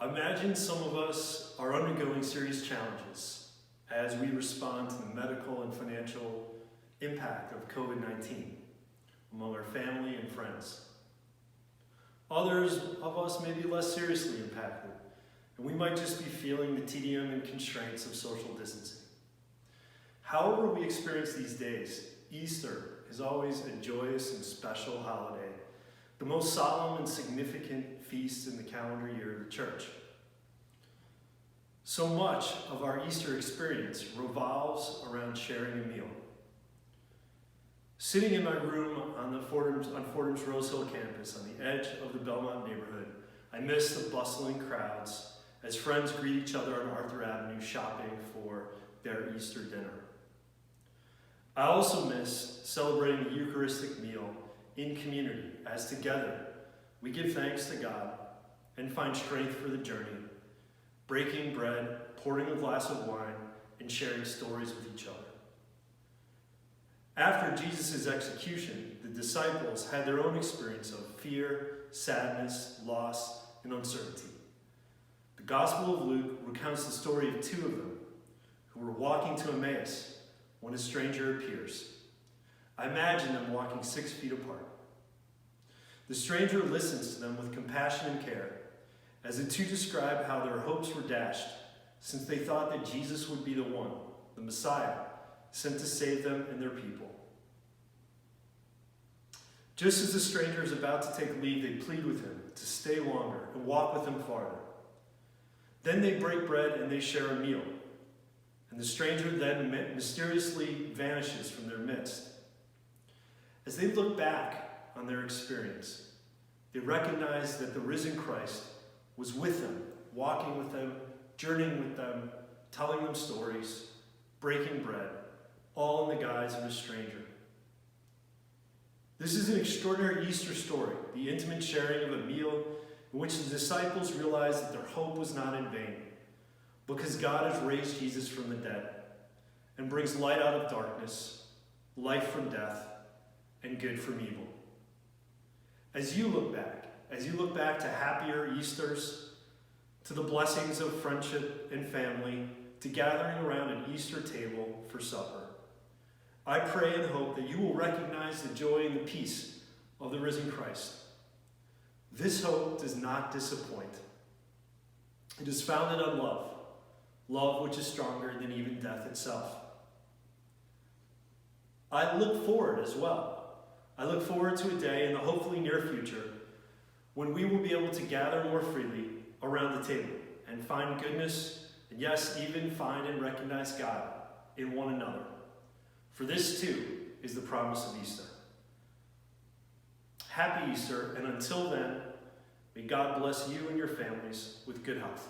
Imagine some of us are undergoing serious challenges as we respond to the medical and financial impact of COVID-19 among our family and friends. Others of us may be less seriously impacted, and we might just be feeling the tedium and constraints of social distancing. However we experience these days, Easter is always a joyous and special holiday, the most solemn and significant feast in the calendar year of the church. So much of our Easter experience revolves around sharing a meal. Sitting in my room on Fordham's Rose Hill campus on the edge of the Belmont neighborhood, I miss the bustling crowds as friends greet each other on Arthur Avenue shopping for their Easter dinner. I also miss celebrating the Eucharistic meal in community as together we give thanks to God and find strength for the journey, breaking bread, pouring a glass of wine, and sharing stories with each other. After Jesus' execution, the disciples had their own experience of fear, sadness, loss, and uncertainty. The Gospel of Luke recounts the story of two of them who were walking to Emmaus when a stranger appears. I imagine them walking 6 feet apart. The stranger listens to them with compassion and care as the two describe how their hopes were dashed since they thought that Jesus would be the one, the Messiah, sent to save them and their people. Just as the stranger is about to take leave, they plead with him to stay longer and walk with them farther. Then they break bread and they share a meal. And the stranger then mysteriously vanishes from their midst. As they look back on their experience, they recognize that the risen Christ was with them, walking with them, journeying with them, telling them stories, breaking bread, all in the guise of a stranger. This is an extraordinary Easter story, the intimate sharing of a meal in which the disciples realized that their hope was not in vain, because God has raised Jesus from the dead and brings light out of darkness, life from death, and good from evil. As you look back to happier Easters, to the blessings of friendship and family, to gathering around an Easter table for supper, I pray and hope that you will recognize the joy and the peace of the risen Christ. This hope does not disappoint. It is founded on love, love which is stronger than even death itself. I look forward as well. I look forward to a day in the hopefully near future when we will be able to gather more freely around the table and find goodness, and yes, even find and recognize God in one another. For this too is the promise of Easter. Happy Easter, and until then, may God bless you and your families with good health.